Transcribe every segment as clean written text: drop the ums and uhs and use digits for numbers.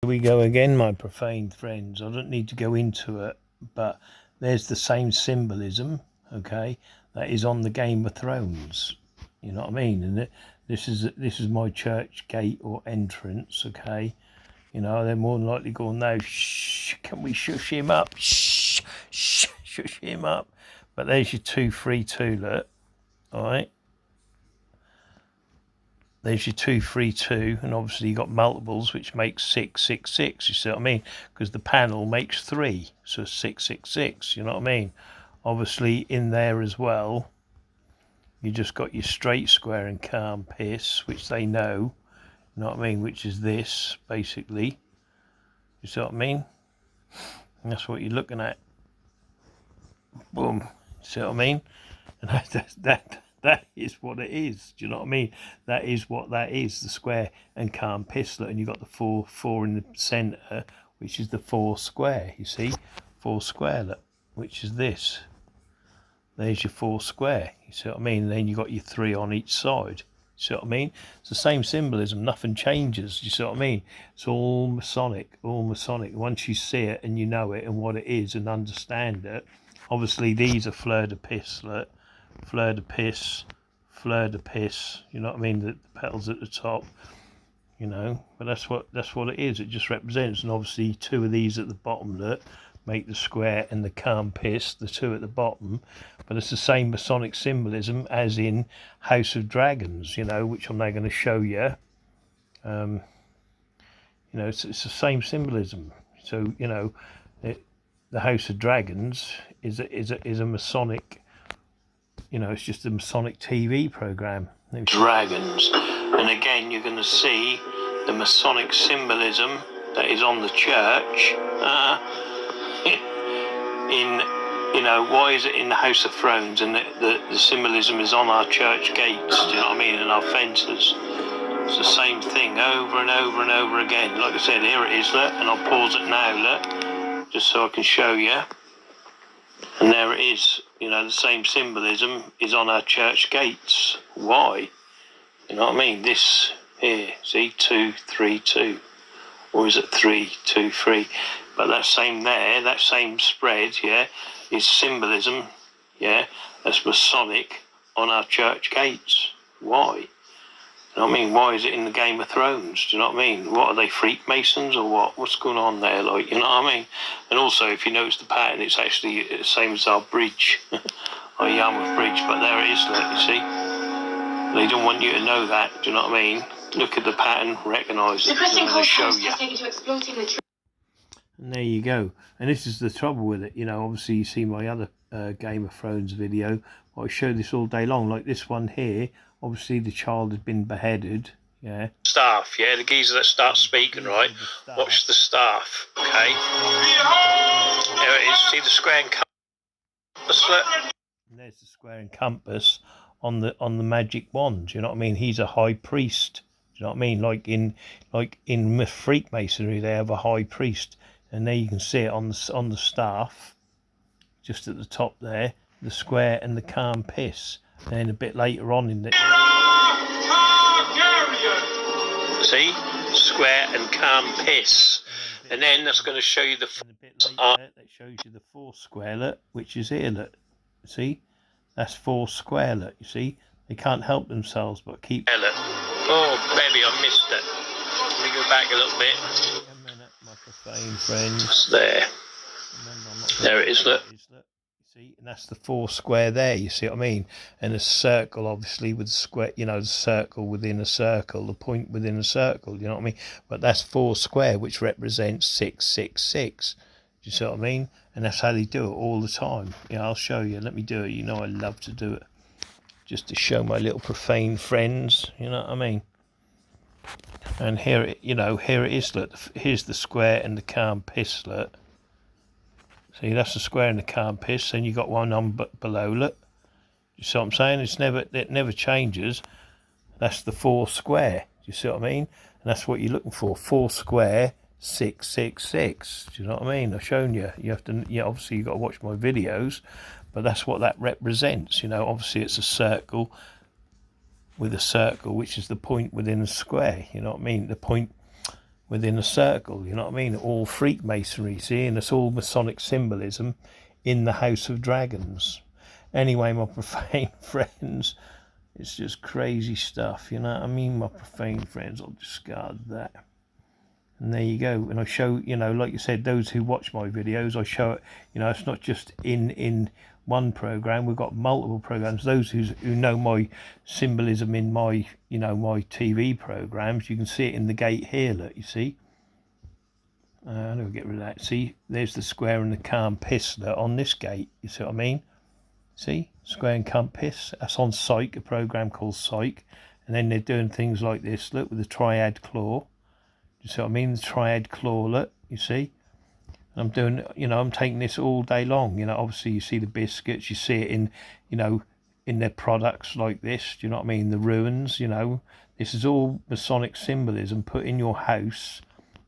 Here we go again, my profane friends. I don't need to go into it, but there's the same symbolism, okay, that is on the Game of Thrones. You know what I mean? And this is my church gate or entrance, okay. You know, they're more than likely going, no, shh, can we shush him up? Shh, shh, shush him up. But there's your 232, look, all right. There's your 232, and obviously you got multiples, which makes 666. You see what I mean? Because the panel makes 3, so 666. You know what I mean? Obviously in there as well, you just got your straight, square, and calm piss, which they know. You know what I mean? Which is this basically. You see what I mean? And that's what you're looking at. Boom. You see what I mean? And that is what it is. Do you know what I mean? That is what that is, the square and calm pistol. And you've got the 4 in the centre, which is the 4 square, you see? 4 square, look, which is this. There's your 4 square, you see what I mean? And then you've got your 3 on each side. You see what I mean? It's the same symbolism, nothing changes, you see what I mean? It's all Masonic, all Masonic. Once you see it and you know it and what it is and understand it, obviously these are fleur de pis, look. Fleur de pis, you know what I mean? The petals at the top, you know. But that's what it is. It just represents, and obviously 2 of these at the bottom, look, make the square and the calm piss, the 2 at the bottom. But it's the same Masonic symbolism as in House of Dragons, you know, which I'm now going to show you. You know, it's the same symbolism. So, you know, the House of Dragons is a Masonic. You know, it's just a Masonic TV program. Dragons. And again, you're going to see the Masonic symbolism that is on the church. You know, why is it in the House of Thrones? And the symbolism is on our church gates, do you know what I mean? And our fences. It's the same thing over and over and over again. Like I said, here it is, look. And I'll pause it now, look. Just so I can show you. And there it is, you know, the same symbolism is on our church gates. Why? You know what I mean? This here, see, 2, 3, 2. Or is it 3, 2, 3? But that same there, that same spread, yeah, is symbolism, yeah, that's Masonic on our church gates. Why? You know what I mean? Why is it in the Game of Thrones? Do you know what I mean? What are they, Freakmasons or what? What's going on there? Like, you know what I mean? And also, if you notice the pattern, it's actually the same as our bridge, our Yarmouth Bridge. But there it is, look, you see? They don't want you to know that. Do you know what I mean? Look at the pattern, recognise it. The Christian Culture show you. Taken to exploiting the and there you go. And this is the trouble with it. You know, obviously you see my other Game of Thrones video. I show this all day long, like this one here. Obviously the child had been beheaded, yeah. Staff, yeah, the geezer that starts speaking, right? Watch the staff, okay? There it is, see the square and compass, look. And there's the square and compass on the magic wand, you know what I mean? He's a high priest, do you know what I mean? Like in Freakmasonry, they have a high priest, and there you can see it on the staff, just at the top there, the square and the calm piss. And then a bit later on in the... See? Square and calm piss. And then that's going to show you the... And a bit later, that shows you the 4 square, look, which is here, look. See? That's 4 square, look, you see? They can't help themselves but keep... Oh, baby, I missed it. Let me go back a little bit. A minute, my profane friends. It's there. There it is, look. See, and that's the 4 square there, you see what I mean? And a circle, obviously, with square, you know, the circle within a circle, the point within a circle, you know what I mean? But that's 4 square, which represents 666. Do you see what I mean? And that's how they do it all the time. Yeah, I'll show you. Let me do it. You know, I love to do it. Just to show my little profane friends, you know what I mean? And here it, you know, here it is, look. Here's the square and the calm piss, look. See, that's the square and the calm piss, and you got one on below, look. You see what I'm saying? It never changes. That's the 4 square. Do you see what I mean? And that's what you're looking for. 4 square, 666. Do you know what I mean? I've shown you. You have to, yeah, obviously you've got to watch my videos, but that's what that represents. You know, obviously it's a circle with a circle, which is the point within a square. You know what I mean? The point within a circle, you know what I mean? All Freakmasonry, see, and it's all Masonic symbolism in the House of Dragons. Anyway, my profane friends, it's just crazy stuff, you know what I mean? My profane friends, I'll discard that. And there you go. And I show, you know, like you said, those who watch my videos, I show it, you know, it's not just in one program. We've got multiple programs. Those who know my symbolism in my, you know, my TV programs, you can see it in the gate here, look, you see. I'll get rid of that. See, there's the square and the compass on this gate. You see what I mean? See, square and compass. That's on Psych, a program called Psych. And then they're doing things like this, look, with the triad claw. You see what I mean? The triad claw, look, you see? I'm doing, you know, I'm taking this all day long. You know, obviously you see the biscuits, you see it in, you know, in their products like this. Do you know what I mean? The ruins, you know. This is all Masonic symbolism put in your house,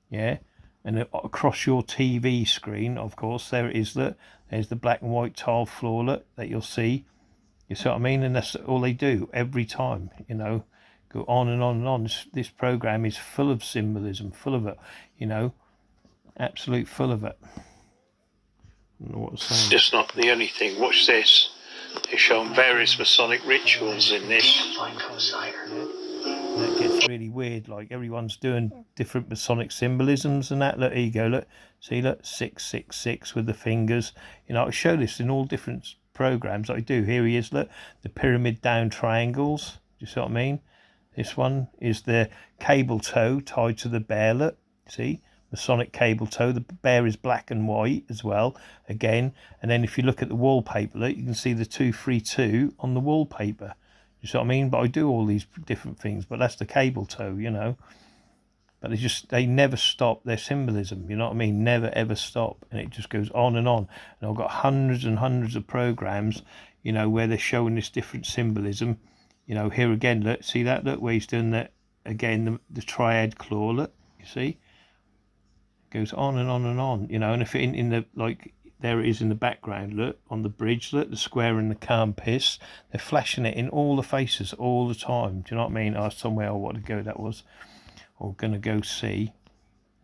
yeah? And across your TV screen, of course, there it is, look. There's the black and white tile floor, look, that you'll see. You see what I mean? And that's all they do every time, you know. Go on and on and on. This program is full of symbolism, full of it, you know, absolute full of it. I don't know what I'm saying. It's not the only thing. Watch this. They've shown various Masonic rituals in this. And that gets really weird. Like everyone's doing different Masonic symbolisms and that. Look, here you go. Look, see, look, 666 with the fingers. You know, I show this in all different programs that I do. Here he is. Look, the pyramid down triangles. Do you see what I mean? This one is the cable toe tied to the bear, look, see, Masonic cable toe. The bear is black and white as well, again. And then if you look at the wallpaper, look, you can see the 232 on the wallpaper. You see what I mean? But I do all these different things, but that's the cable toe, you know. But they never stop their symbolism, you know what I mean? Never, ever stop. And it just goes on and on. And I've got hundreds and hundreds of programs, you know, where they're showing this different symbolism. You know, here again, look, see that? Look where he's doing that again, the triad claw, look, you see? It goes on and on and on, you know, and if in the, like, there it is in the background, look, on the bridge, look, the square and the compass, they're flashing it in all the faces all the time, do you know what I mean? Oh, somewhere I want to go, that was, or gonna go see,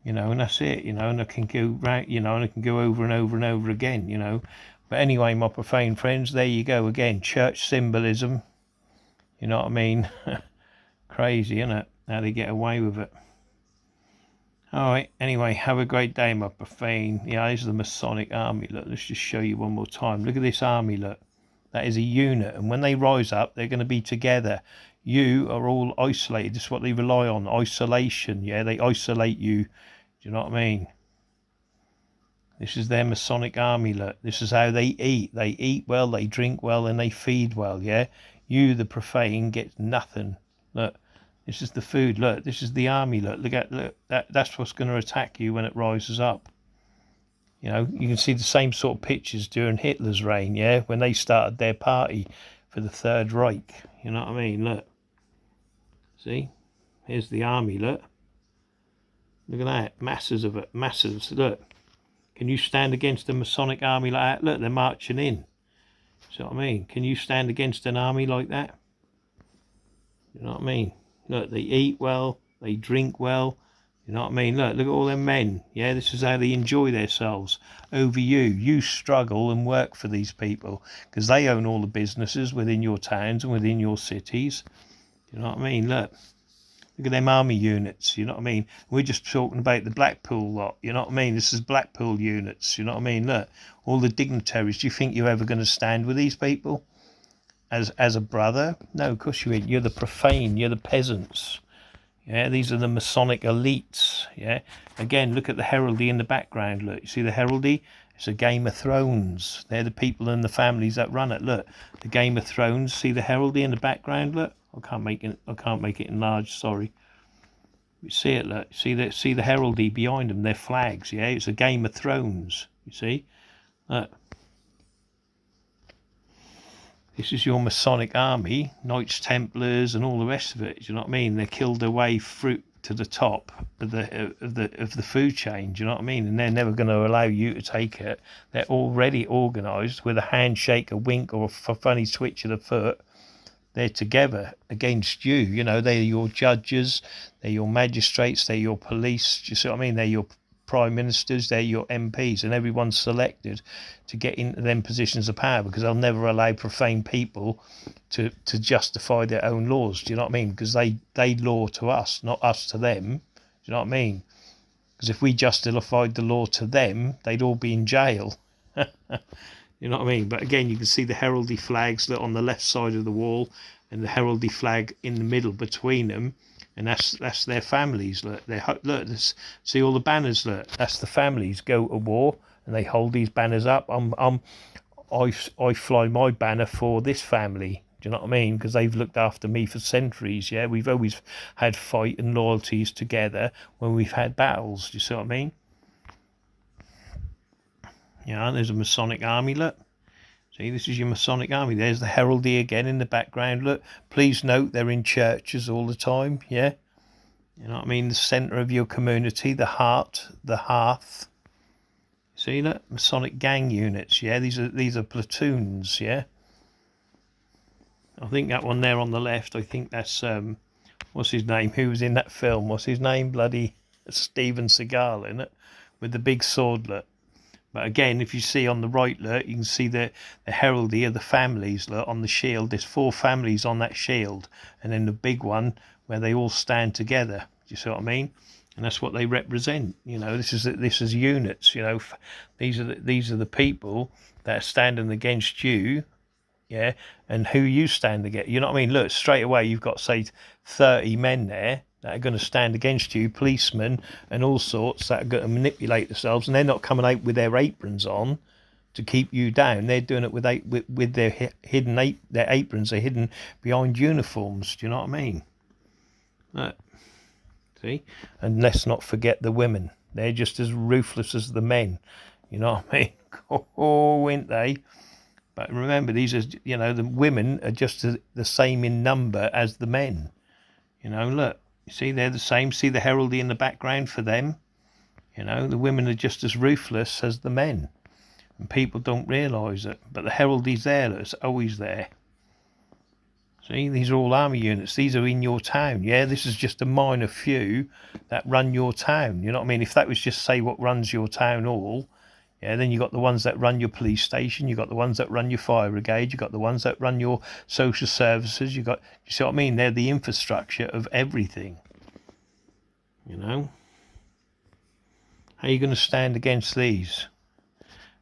you know, and that's it, you know, and I can go right, you know, and I can go over and over and over again, you know. But anyway, my profane friends, there you go again, church symbolism. You know what I mean? Crazy, isn't it? How they get away with it. Alright, anyway, have a great day, my profane. Yeah, this is the Masonic army. Look, let's just show you one more time. Look at this army, look. That is a unit. And when they rise up, they're going to be together. You are all isolated. This is what they rely on. Isolation, yeah? They isolate you. Do you know what I mean? This is their Masonic army, look. This is how they eat. They eat well, they drink well, and they feed well, yeah? You, the profane, get nothing. Look, this is the food. Look, this is the army. Look, look. That's what's going to attack you when it rises up. You know, you can see the same sort of pictures during Hitler's reign, yeah, when they started their party for the Third Reich. You know what I mean? Look, see, here's the army. Look at that, masses of it, masses. Look, can you stand against the Masonic army like that? Look, they're marching in. See what I mean? Can you stand against an army like that? You know what I mean? Look, they eat well, they drink well. You know what I mean? Look at all them men. Yeah, this is how they enjoy themselves over you. You struggle and work for these people because they own all the businesses within your towns and within your cities. You know what I mean? Look at them army units. You know what I mean? We're just talking about the Blackpool lot. You know what I mean? This is Blackpool units. You know what I mean? Look, all the dignitaries. Do you think you're ever going to stand with these people as a brother? No, of course you ain't. You're the profane. You're the peasants. Yeah, these are the Masonic elites. Yeah, again, look at the heraldry in the background. Look, you see the heraldry? It's a Game of Thrones. They're the people and the families that run it. Look, the Game of Thrones. See the heraldry in the background? Look, I can't make it enlarged. Sorry. You see it? Look, see the heraldry behind them. They're flags. Yeah, it's a Game of Thrones. You see? Look. This is your Masonic army, Knights Templars, and all the rest of it. Do you know what I mean? They killed their way through to the top of the food chain. Do you know what I mean? And they're never going to allow you to take it. They're already organised with a handshake, a wink, or a funny switch of the foot. they're together against you. You know, they're your judges, they're your magistrates, they're your police. Do you see what I mean? They're your prime ministers, they're your MPs, and everyone's selected to get into them positions of power, because they'll never allow profane people to justify their own laws. Do you know what I mean? Because they law to us, not us to them. Do you know what I mean? Because if we justified the law to them, they'd all be in jail. You know what I mean? But again, you can see the heraldry flags that on the left side of the wall, and the heraldry flag in the middle between them, and that's their families. Look, look, see all the banners. Look, that's the families go to war, and they hold these banners up. I fly my banner for this family. Do you know what I mean? Because they've looked after me for centuries. Yeah, we've always had fight and loyalties together when we've had battles. Do you see what I mean? Yeah, there's a Masonic army. Look. See, this is your Masonic army. There's the heraldry again in the background. Look, please note they're in churches all the time. Yeah, you know what I mean. The centre of your community, the heart, the hearth. See that Masonic gang units. Yeah, these are platoons. Yeah, I think that one there on the left. I think that's what's his name? Who was in that film? What's his name? Bloody Steven Seagal in it, with the big sword. Look. But again, if you see on the right, look, you can see the heraldry of the families, look, on the shield. There's 4 families on that shield, and then the big one where they all stand together. Do you see what I mean? And that's what they represent. You know, this is units. You know, these are the people that are standing against you. Yeah, and who you stand against. You know what I mean? Look, straight away you've got, say, 30 men there that are going to stand against you, policemen and all sorts that are going to manipulate themselves, and they're not coming out with their aprons on to keep you down. They're doing it with their hidden their aprons are hidden behind uniforms. Do you know what I mean? Look, see, and let's not forget the women. They're just as ruthless as the men. You know what I mean? Oh, ain't they? But remember, these are, you know, the women are just the same in number as the men. You know, look. You see, they're the same. See the heraldry in the background for them? You know, the women are just as ruthless as the men. And people don't realise it. But the heraldry's there. It's always there. See, these are all army units. These are in your town. Yeah, this is just a minor few that run your town. You know what I mean? If that was just, say, what runs your town hall, yeah, then you got the ones that run your police station, you got the ones that run your fire brigade, you got the ones that run your social services, you see what I mean? They're the infrastructure of everything. You know? How are you going to stand against these?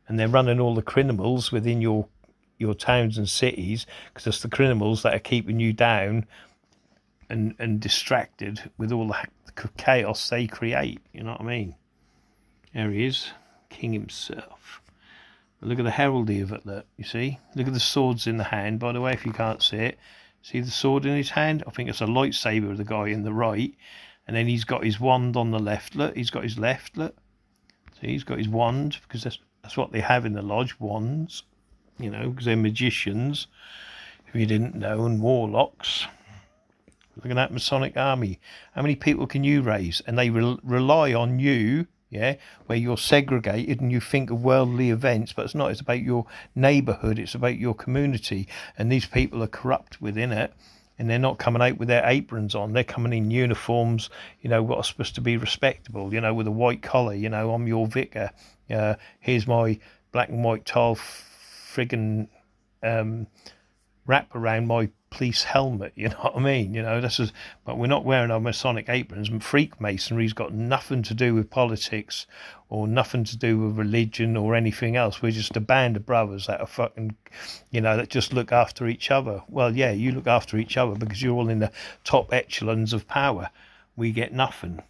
And they're running all the criminals within your towns and cities, because it's the criminals that are keeping you down and distracted with all the chaos they create. You know what I mean? There he is. King himself. But look at the heraldry of it. Look, you see, look at the swords in the hand. By the way, if you can't see it, see the sword in his hand? I think it's a lightsaber of the guy in the right, and then he's got his wand on the left. Look, he's got his left. Look, see, he's got his wand, because that's what they have in the lodge, wands. You know, because they're magicians, if you didn't know, and warlocks. Look at that Masonic army. How many people can you raise? And they rely on you. Yeah, where you're segregated and you think of worldly events, but it's not. It's about your neighbourhood. It's about your community. And these people are corrupt within it, and they're not coming out with their aprons on. They're coming in uniforms, you know, what are supposed to be respectable, you know, with a white collar. You know, I'm your vicar. Here's my black and white tile friggin' wrap around my police helmet, you know what I mean? You know, but we're not wearing our Masonic aprons. And Freakmasonry's got nothing to do with politics or nothing to do with religion or anything else. We're just a band of brothers that are fucking, you know, that just look after each other. Well, yeah, you look after each other because you're all in the top echelons of power. We get nothing.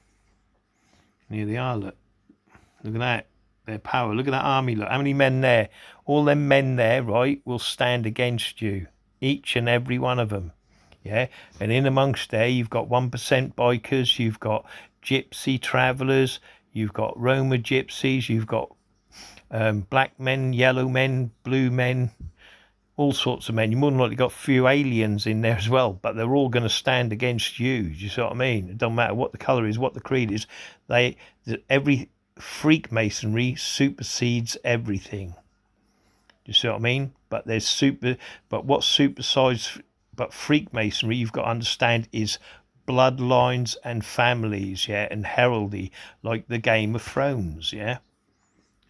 And here they are, look. Look at that. Their power. Look at that army, look. How many men there? All them men there, right, will stand against you. Each and every one of them. Yeah, and in amongst there, you've got 1% bikers, you've got gypsy travellers, you've got Roma gypsies, you've got black men, yellow men, blue men, all sorts of men. You more than likely got a few aliens in there as well, but they're all going to stand against you. Do you see what I mean? It don't matter what the colour is, what the creed is. Every Freakmasonry supersedes everything. Do you see what I mean? But what supersides but Freakmasonry, you've got to understand, is bloodlines and families, yeah, and heraldry, like the Game of Thrones, yeah.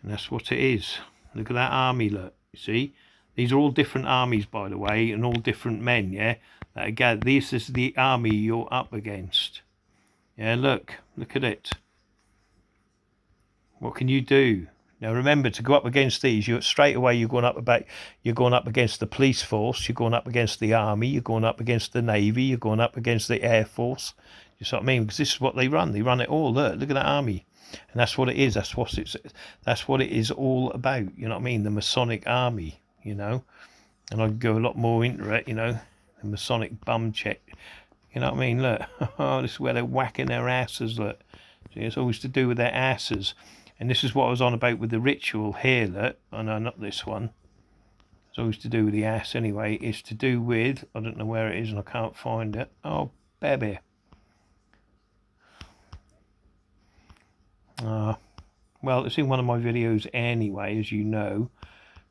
And that's what it is. Look at that army, look, you see? These are all different armies, by the way, and all different men, yeah? Again, this is the army you're up against. Yeah, look at it. What can you do? Now remember, to go up against these, you're straight away you're going up against the police force, you're going up against the army, you're going up against the navy, you're going up against the air force. You see what I mean? Because this is what they run. They run it all. Look at that army, and that's what it is. That's what it is all about. You know what I mean? The Masonic army. You know, and I'd go a lot more into it. You know, the Masonic bum check. You know what I mean? Look, oh, this is where they're whacking their asses. Look, see, it's always to do with their asses. And this is what I was on about with the ritual here, look. Oh no, not this one. It's always to do with the ass anyway. It's to do with, I don't know where it is and I can't find it. Oh, baby. Well, it's in one of my videos anyway, as you know.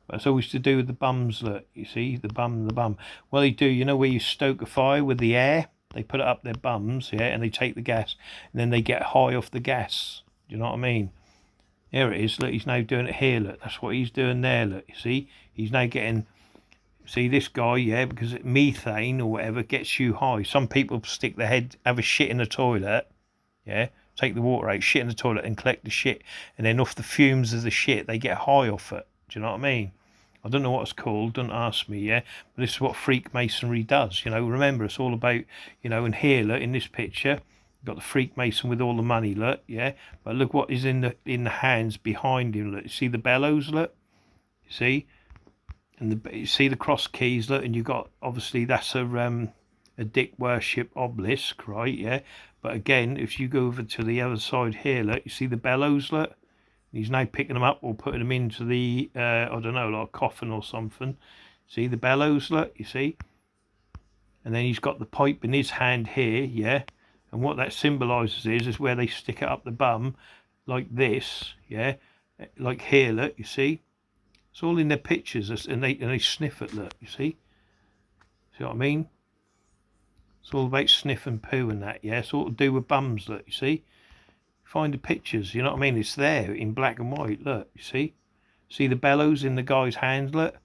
But it's always to do with the bums, look. You see, the bum. Well, they do, you know where you stoke a fire with the air? They put it up their bums, yeah, and they take the gas. And then they get high off the gas. Do you know what I mean? There it is, look, he's now doing it here, look, that's what he's doing there, look, you see, he's now getting, see this guy, yeah, because methane or whatever gets you high. Some people stick their head, have a shit in the toilet, yeah, take the water out, shit in the toilet and collect the shit, and then off the fumes of the shit, they get high off it, do you know what I mean? I don't know what it's called, don't ask me, yeah, but this is what Freakmasonry does, you know, remember, it's all about, you know, and here, look, in this picture, got the Freakmason with all the money, look, yeah. But look what is in the hands behind him, look. You see the bellows, look. You see, and you see the cross keys, look. And you got obviously that's a dick worship obelisk, right? Yeah. But again, if you go over to the other side here, look, you see the bellows, look. He's now picking them up or putting them into the I don't know, like a coffin or something. See the bellows, look. You see, and then he's got the pipe in his hand here, yeah. And what that symbolises is where they stick it up the bum, like this, yeah, like here, look, you see? It's all in their pictures, and they sniff it, look, you see? See what I mean? It's all about sniff and poo and that, yeah? It's all to do with bums, look, you see? Find the pictures, you know what I mean? It's there in black and white, look, you see? See the bellows in the guy's hand, look?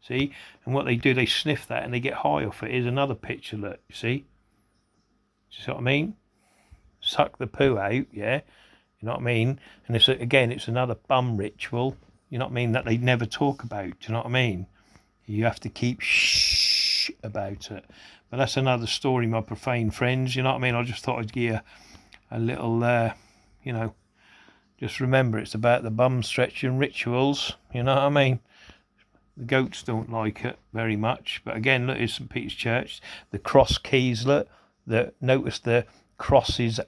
See? And what they do, they sniff that and they get high off it. Here's another picture, look, you see? Do you see what I mean? Suck the poo out, yeah? You know what I mean? And it's again, it's another bum ritual, you know what I mean, that they never talk about, do you know what I mean? You have to keep shh about it. But that's another story, my profane friends, you know what I mean? I just thought I'd give you a little, you know, just remember it's about the bum stretching rituals, you know what I mean? The goats don't like it very much. But again, look, here's St. Peter's Church. The cross keys, look. Notice the cross is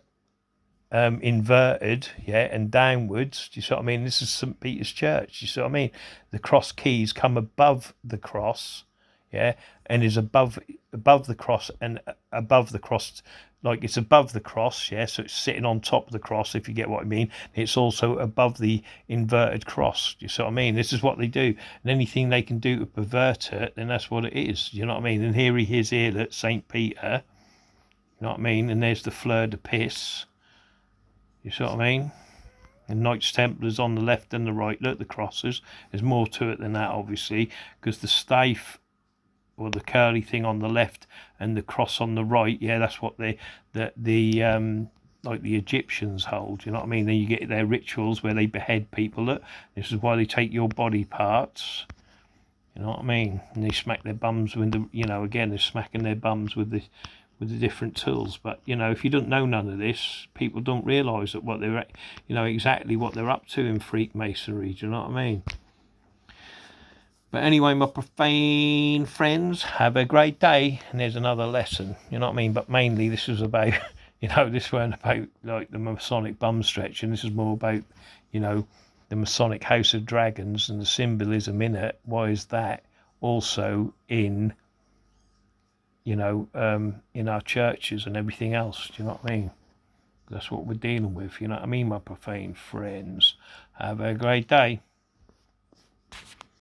inverted, yeah, and downwards. Do you see what I mean? This is St. Peter's Church. Do you see what I mean? The cross keys come above the cross, yeah, and is above the cross and above the cross, like it's above the cross, yeah, so it's sitting on top of the cross, if you get what I mean. It's also above the inverted cross. Do you see what I mean? This is what they do, and anything they can do to pervert it, then that's what it is. You know what I mean? And here he is here at St. Peter. You know what I mean? And there's the fleur de pis. You see what I mean? And Knights Templars on the left and the right. Look, the crosses. There's more to it than that, obviously, because the staff or the curly thing on the left and the cross on the right, yeah, that's what the like the Egyptians hold. You know what I mean? Then you get their rituals where they behead people. Look, this is why they take your body parts. You know what I mean? And they smack their bums with the, you know, again, they're smacking their bums with the different tools. But you know, if you don't know none of this, people don't realise that what they're, you know, exactly what they're up to in Freakmasonry. Do you know what I mean? But anyway, my profane friends, have a great day. And there's another lesson. You know what I mean? But mainly this was about, you know, this weren't about like the Masonic bum stretch, and this is more about, you know, the Masonic House of Dragons and the symbolism in it. Why is that also in, you know, in our churches and everything else? Do you know what I mean? That's what we're dealing with. You know what I mean, my profane friends. Have a great day.